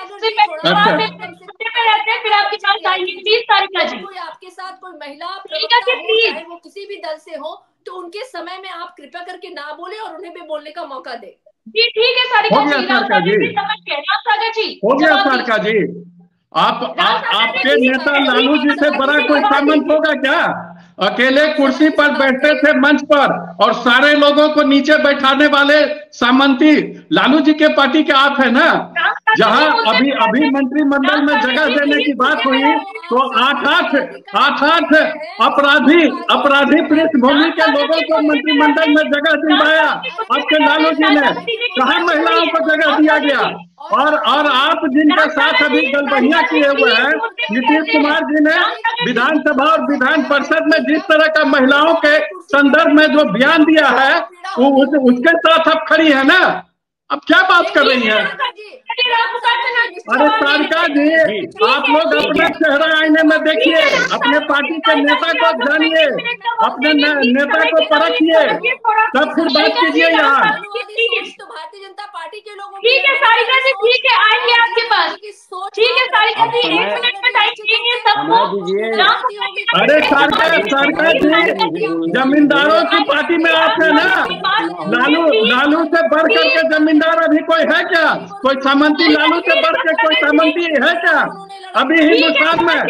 रहते हैं, फिर आपकी बात आएगी प्लीज सारिका जी। कोई आपके साथ कोई महिला प्रवक्ता हो, चाहे वो किसी भी दल से हो, तो उनके समय में आप कृपया करके ना बोले और उन्हें भी बोलने का मौका दे। जी ठीक है सारिका जी, राम सागर जी समझ गए। राम सागर जी हो गया सारिका जी, आपके नेता लालू जी से बड़ा कोई सामंत होगा क्या? अकेले कुर्सी पर बैठते थे मंच पर, और सारे लोगों को नीचे बैठाने वाले सामंती लालू जी के पार्टी के आप है ना। जहां अभी मंत्रिमंडल में जगह देने की बात हुई तो आठ अपराधी पृष्ठभूमि के लोगों को मंत्रिमंडल में जगह दिलवाया आपके लालू जी ने। कहाँ महिलाओं को जगह दिया गया? और आप जिनके साथ अभी गलबहियां किए हुए हैं, नीतीश कुमार जी ने विधानसभा और विधान परिषद में जिस तरह का महिलाओं के संदर्भ में जो बयान दिया है, उसके साथ आप खड़ी है ना। अब क्या बात कर रही हैं? अरे सारिका जी, आप लोग अपना चेहरा आईने में देखिए, अपने पार्टी के नेता को जानिए, अपने नेता को परखिए, तब फिर बात कीजिए यहाँ। तो भारतीय जनता पार्टी के लोगों ठीक है सारिका जी, ठीक है आएंगे आपके पास। ठीक है सारिका जी, 1 मिनट में टाइम देंगे सबको। अरे सारिका जी, जमींदारों की पार्टी में आप है ना। लालू से बढ़ करके जमींदार अभी कोई है क्या? कोई सामंती लालू से बढ़ के कोई सामंती है क्या अभी हिंदुस्तान में?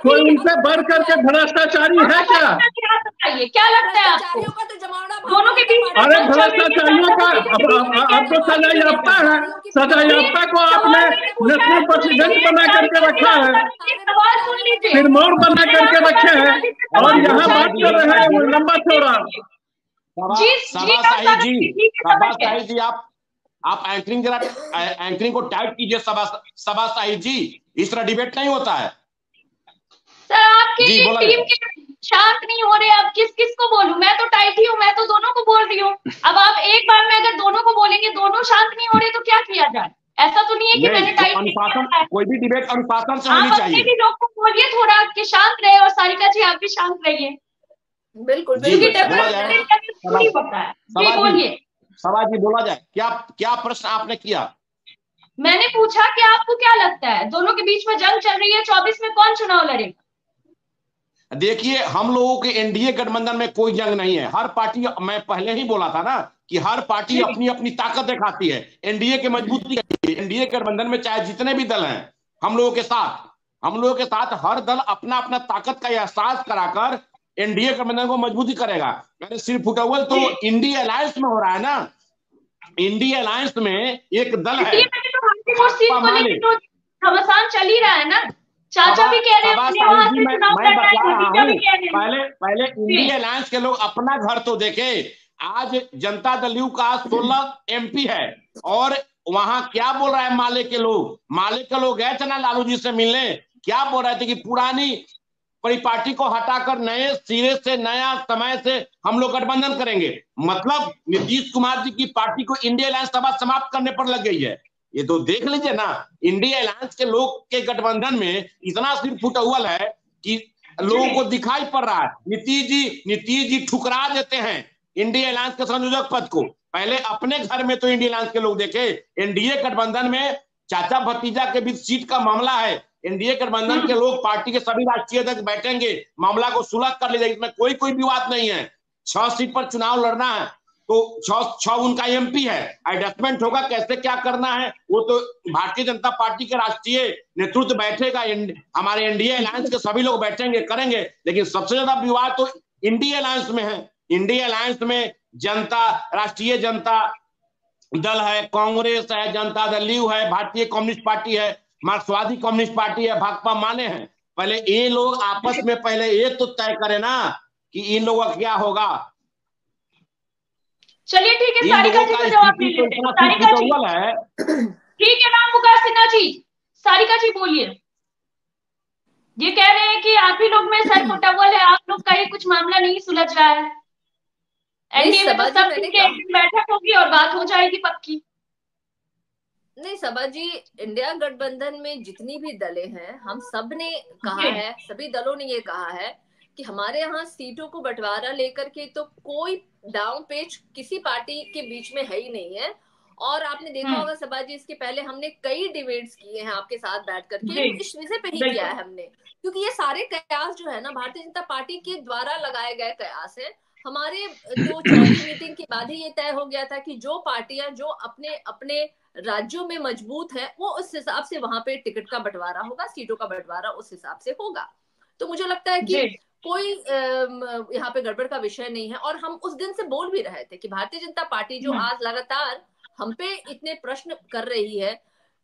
कोई उनसे बढ़ करके भ्रष्टाचारी है क्या? क्या लगता है आपको? दोनों के बीच अरे भ्रष्टाचारियों का अब तो सजा याफ्ता है, सजा याफ्ता को आपने नेशनल प्रेसिडेंट बना करके रखा है, सिरमौर बना करके रखे हैं, और यहाँ बात कर रहे हैं वो लंबा चौड़ा। शाहिद जी, आप एंकरिंग को टाइट कीजिए। सभा शाहिद जी, इस तरह डिबेट नहीं होता है। सर आपकी टीम के शांत नहीं हो रहे, अब किस को बोलूं? मैं तो टाइट ही हूँ, मैं तो दोनों को बोल रही हूँ। अब आप एक बार में अगर दोनों को बोलेंगे, दोनों शांत नहीं हो रहे तो क्या किया जाए? ऐसा तो नहीं है कि मैंने टाइट अनुशासन, कोई भी डिबेट अनुशासन से होनी चाहिए। भी लोग को बोलिए थोड़ा कि शांत रहे, और सारिका जी आप भी शांत रहिए। बिल्कुल बोलिए सभा जी, बोला जाए। क्या प्रश्न आपने किया? मैंने पूछा कि आपको क्या लगता है, दोनों के बीच में जंग चल रही है, 24 में कौन चुनाव लड़ेगा? देखिए, हम लोगों के एनडीए गठबंधन में कोई जंग नहीं है। हर पार्टी, मैं पहले ही बोला था ना कि हर पार्टी अपनी अपनी ताकत दिखाती है, एनडीए की मजबूती करती है। एनडीए गठबंधन में चाहे जितने भी दल हैं, हम लोगों के साथ हर दल अपना अपना ताकत का एहसास कराकर एनडीए गठबंधन को मजबूती करेगा। मैंने सिर्फ फुटबॉल तो इंडिया अलायंस में हो रहा है ना। इंडिया अलायंस में एक दल है, घमासान चल ही रहा है ना। चाचा भी कह रहे हैं, पहले इंडिया अलायंस के लोग अपना घर तो देखे। आज जनता दल यू का 16 एमपी है, और वहां क्या बोल रहा है माले के लोग गए थे ना लालू जी से मिलने, क्या बोल रहे थे कि पुरानी पार्टी को हटाकर नए सिरे से, नया समय से हम लोग गठबंधन करेंगे। मतलब नीतीश कुमार जी की पार्टी को इंडिया अलायंस सभा समाप्त करने पर लग गई है। ये तो देख लीजिए ना, इंडिया अलायंस के लोग के गठबंधन में इतना सिर्फ फुटअव्वल है कि लोगों को दिखाई पड़ रहा है। नीतीश जी ठुकरा देते हैं इंडिया अलायंस के संयोजक पद को। पहले अपने घर में तो इंडिया अलायंस के लोग देखे, एनडीए गठबंधन में चाचा भतीजा के बीच सीट का मामला है। एनडीए गठबंधन के लोग पार्टी के सभी राष्ट्रीय अध्यक्ष बैठेंगे, मामला को सुलझ कर ले जाएंगे। इसमें कोई विवाद नहीं है। 6 सीट पर चुनाव लड़ना है तो 6 उनका एमपी है। एडजस्टमेंट होगा, कैसे क्या करना है वो तो भारतीय जनता पार्टी के राष्ट्रीय नेतृत्व बैठेगा, हमारे एनडीए अलायंस के सभी लोग बैठेंगे, करेंगे। लेकिन सबसे ज्यादा विवाद तो इंडिया अलायंस में है। इंडिया अलायंस में राष्ट्रीय जनता दल है, कांग्रेस है, जनता दल यू है, भारतीय कम्युनिस्ट पार्टी है, मार्क्सवादी कम्युनिस्ट पार्टी है, भाकपा माने हैं। पहले ये लोग आपस में पहले ये तो तय करें ना कि इन लोगों का क्या होगा। चलिए ठीक है, सारिका जी से जवाब ले लेते हैं। सारिका जी है, ठीक है, राम पुकार सिन्हा जी, सारिका जी बोलिए। ये कह रहे हैं कि आप ही लोग में सर मुटव्वल है, आप लोग का ये कुछ मामला नहीं सुलझ रहा है। एनडीए में तो सब बैठक होगी और बात हो जाएगी पक्की। नहीं सबा जी, इंडिया गठबंधन में जितनी भी दलें हैं, हम सब ने कहा है, सभी दलों ने ये कहा है कि हमारे यहाँ सीटों को बंटवारा लेकर के तो कोई दांव पेच किसी पार्टी के बीच में है ही नहीं है। और आपने देखा होगा सबा जी, इसके पहले हमने कई डिबेट्स किए हैं आपके साथ बैठ करके, इस विषय पे ही किया है हमने, क्योंकि ये सारे कयास जो है ना भारतीय जनता पार्टी के द्वारा लगाए गए कयास है। हमारे तो चौथी मीटिंग के बाद ही ये तय हो गया था कि जो पार्टियां जो अपने अपने राज्यों में मजबूत है वो उस हिसाब से वहां पे टिकट का बंटवारा होगा, सीटों का बंटवारा उस हिसाब से होगा। तो मुझे लगता है कि कोई यहाँ पे गड़बड़ का विषय नहीं है। और हम उस दिन से बोल भी रहे थे कि भारतीय जनता पार्टी जो आज लगातार हम पे इतने प्रश्न कर रही है,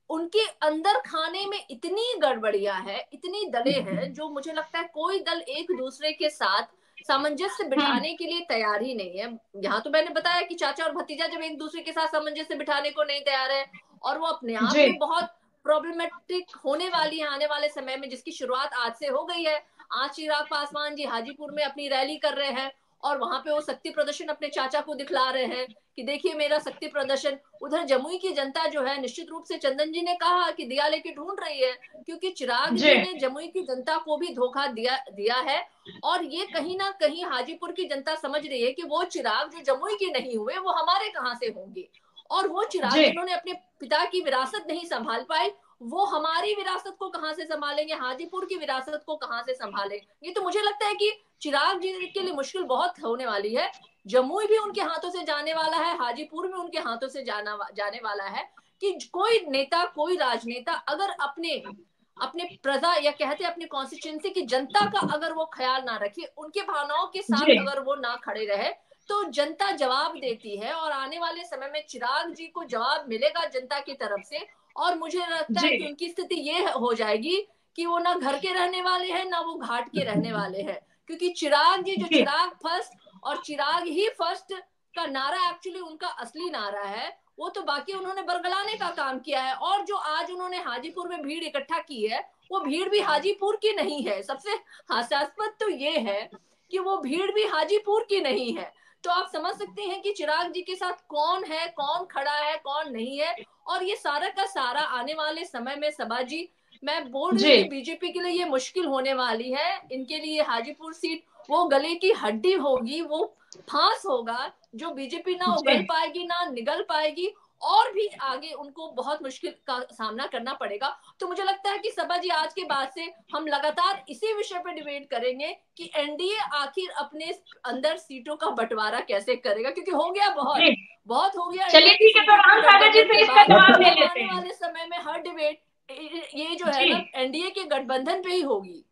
उनके अंदर खाने में इतनी गड़बड़ियां है, इतनी दलें हैं, जो मुझे लगता है कोई दल एक दूसरे के साथ सामंजस्य बिठाने के लिए तैयार ही नहीं है। यहाँ तो मैंने बताया कि चाचा और भतीजा जब एक दूसरे के साथ सामंजस्य बिठाने को नहीं तैयार है, और वो अपने आप में बहुत प्रॉब्लमेटिक होने वाली है आने वाले समय में, जिसकी शुरुआत आज से हो गई है। आज चिराग पासवान जी हाजीपुर में अपनी रैली कर रहे हैं और वहां पे वो शक्ति प्रदर्शन अपने चाचा को दिखला रहे हैं कि देखिए मेरा शक्ति प्रदर्शन। उधर जमुई की जनता जो है, निश्चित रूप से चंदन जी ने कहा कि दिया लेके ढूंढ रही है, क्योंकि चिराग जी ने जमुई की जनता को भी धोखा दिया है। और ये कहीं ना कहीं हाजीपुर की जनता समझ रही है कि वो चिराग जो जमुई के नहीं हुए वो हमारे कहाँ से होंगे, और वो चिराग जिन्होंने अपने पिता की विरासत नहीं संभाल पाए वो हमारी विरासत को कहां से संभालेंगे, हाजीपुर की विरासत को कहां से संभालें। ये तो मुझे लगता है कि चिराग जी के लिए मुश्किल बहुत होने वाली है। जमुई भी उनके हाथों से जाने वाला है, हाजीपुर भी उनके हाथों से जाने वाला है। कि कोई नेता, कोई राजनेता अगर अपने प्रजा या कहते अपने कॉन्स्टिट्यूएंसी की जनता का अगर वो ख्याल ना रखे, उनके भावनाओं के साथ अगर वो ना खड़े रहे, तो जनता जवाब देती है। और आने वाले समय में चिराग जी को जवाब मिलेगा जनता की तरफ से। और मुझे लगता है कि उनकी स्थिति ये हो जाएगी कि वो ना घर के रहने वाले हैं ना वो घाट के रहने वाले हैं, क्योंकि चिराग जी जो चिराग फर्स्ट और चिराग ही फर्स्ट का नारा एक्चुअली उनका असली नारा है, वो तो बाकी उन्होंने बरगलाने का काम किया है। और जो आज उन्होंने हाजीपुर में भीड़ इकट्ठा की है, वो भीड़ भी हाजीपुर की नहीं है। सबसे हास्यास्पद तो ये है कि वो भीड़ भी हाजीपुर की नहीं है। तो आप समझ सकते हैं कि चिराग जी के साथ कौन है, कौन खड़ा है, कौन नहीं है। और ये सारा का सारा आने वाले समय में सबा जी, मैं बोल रही हूँ कि बीजेपी के लिए ये मुश्किल होने वाली है। इनके लिए हाजीपुर सीट वो गले की हड्डी होगी, वो फांस होगा जो बीजेपी ना उगल पाएगी ना निगल पाएगी, और भी आगे उनको बहुत मुश्किल का सामना करना पड़ेगा। तो मुझे लगता है कि सबा जी आज के बाद से हम लगातार इसी विषय पर डिबेट करेंगे कि एनडीए आखिर अपने अंदर सीटों का बंटवारा कैसे करेगा, क्योंकि हो गया बहुत हो गया। चलिए ठीक है, तो राम सागर जी से इसका जवाब ले लेते हैं। आने वाले समय में हर डिबेट ये जो है ना एनडीए के गठबंधन पे ही होगी।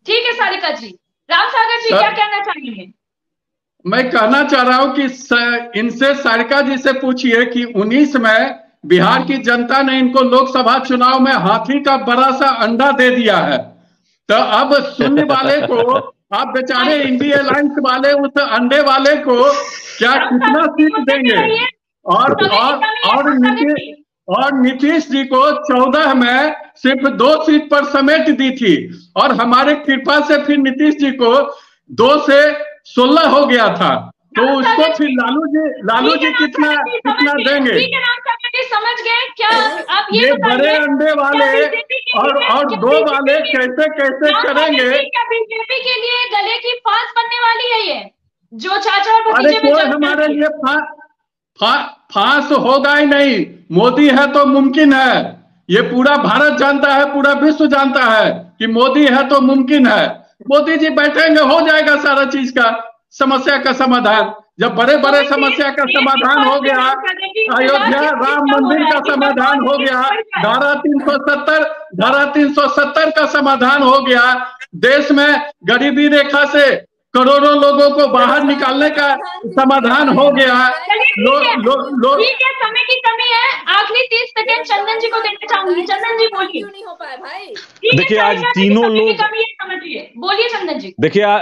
ठीक है सारिका जी। राम सागर जी क्या कहना चाहेंगे? मैं कहना चाह रहा हूं कि इनसे सारिका जी से पूछिए कि 19 में बिहार की जनता ने इनको लोकसभा चुनाव में हाथी का बड़ा सा अंडा दे दिया है। तो अब सुनने वाले को, आप बेचारे इंडिया अलायंस वाले उस अंडे वाले को क्या कितना सीट देंगे? और नीतीश जी को 14 में सिर्फ 2 सीट पर समेट दी थी, और हमारे कृपा से फिर नीतीश जी को 2 से 16 हो गया था। तो उसको फिर लालू जी कितना देंगे? समझ गए क्या आप? ये बड़े अंडे वाले और 2 वाले कैसे करेंगे? बीजेपी के लिए गले की फांस बनने वाली है ये, जो चाचा और भतीजे में कोई हमारे लिए फांस होगा ही नहीं। मोदी है तो मुमकिन है, ये पूरा भारत जानता है, पूरा विश्व जानता है कि मोदी है तो मुमकिन है। मोदी जी बैठेंगे, हो जाएगा सारा चीज का समस्या का समाधान। जब बड़े बड़े समस्या का समाधान हो गया, अयोध्या राम मंदिर का समाधान हो गया, धारा 370 का समाधान हो गया, देश में गरीबी रेखा से करोड़ों लोगों को बाहर निकालने का समाधान हो गया है। ठीक है, समय की कमी है, आखिरी 30 सेकंड चंदन जी को देना चाहूंगी। चंदन जी बोलिए। क्यों नहीं हो पाया भाई? देखिए आज तीनों लोग, समझिए, बोलिए चंदन जी। देखिए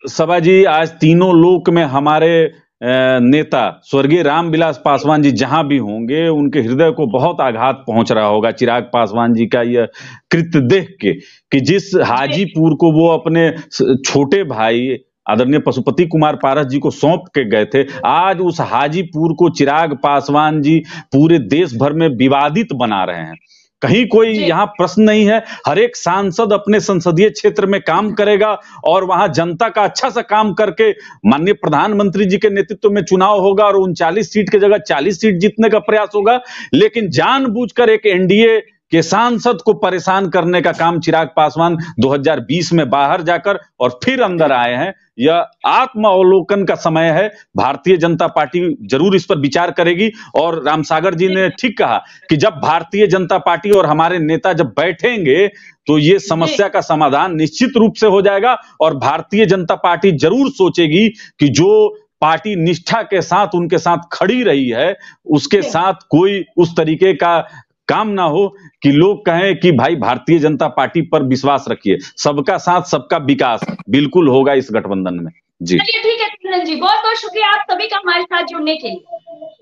सभा जी, आज तीनों लोक में हमारे नेता स्वर्गीय रामविलास पासवान जी जहां भी होंगे उनके हृदय को बहुत आघात पहुंच रहा होगा चिराग पासवान जी का यह कृत्य देख के, कि जिस हाजीपुर को वो अपने छोटे भाई आदरणीय पशुपति कुमार पारस जी को सौंप के गए थे, आज उस हाजीपुर को चिराग पासवान जी पूरे देश भर में विवादित बना रहे हैं। कहीं कोई यहाँ प्रश्न नहीं है। हर एक सांसद अपने संसदीय क्षेत्र में काम करेगा और वहां जनता का अच्छा सा काम करके माननीय प्रधानमंत्री जी के नेतृत्व में चुनाव होगा और 39 सीट की जगह 40 सीट जीतने का प्रयास होगा। लेकिन जानबूझकर एक एनडीए के सांसद को परेशान करने का काम चिराग पासवान 2020 में बाहर जाकर और फिर अंदर आए हैं। यह आत्मावलोकन का समय है। भारतीय जनता पार्टी जरूर इस पर विचार करेगी और रामसागर जी ने ठीक कहा कि जब भारतीय जनता पार्टी और हमारे नेता जब बैठेंगे तो ये समस्या का समाधान निश्चित रूप से हो जाएगा और भारतीय जनता पार्टी जरूर सोचेगी कि जो पार्टी निष्ठा के साथ उनके साथ खड़ी रही है उसके साथ कोई उस तरीके का काम ना हो कि लोग कहें कि भाई भारतीय जनता पार्टी पर विश्वास रखिए। सबका साथ सबका विकास बिल्कुल होगा इस गठबंधन में। जी ठीक है चंदन जी, बहुत बहुत शुक्रिया आप सभी का हमारे साथ जुड़ने के लिए।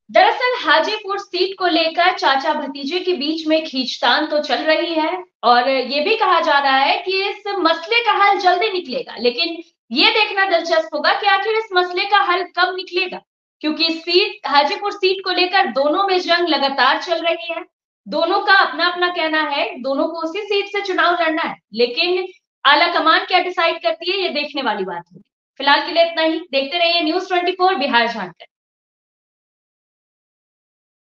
दरअसल हाजीपुर सीट को लेकर चाचा भतीजे के बीच में खींचतान तो चल रही है और ये भी कहा जा रहा है कि इस मसले का हल जल्दी निकलेगा, लेकिन ये देखना दिलचस्प होगा कि आखिर इस मसले का हल कब निकलेगा, क्योंकि सीट हाजीपुर सीट को लेकर दोनों में जंग लगातार चल रही है। दोनों का अपना अपना कहना है, दोनों को उसी सीट से चुनाव लड़ना है, लेकिन आला कमान क्या डिसाइड करती है ये देखने वाली बात होगी। फिलहाल के लिए इतना ही। देखते रहिए News 24 बिहार झारखंड।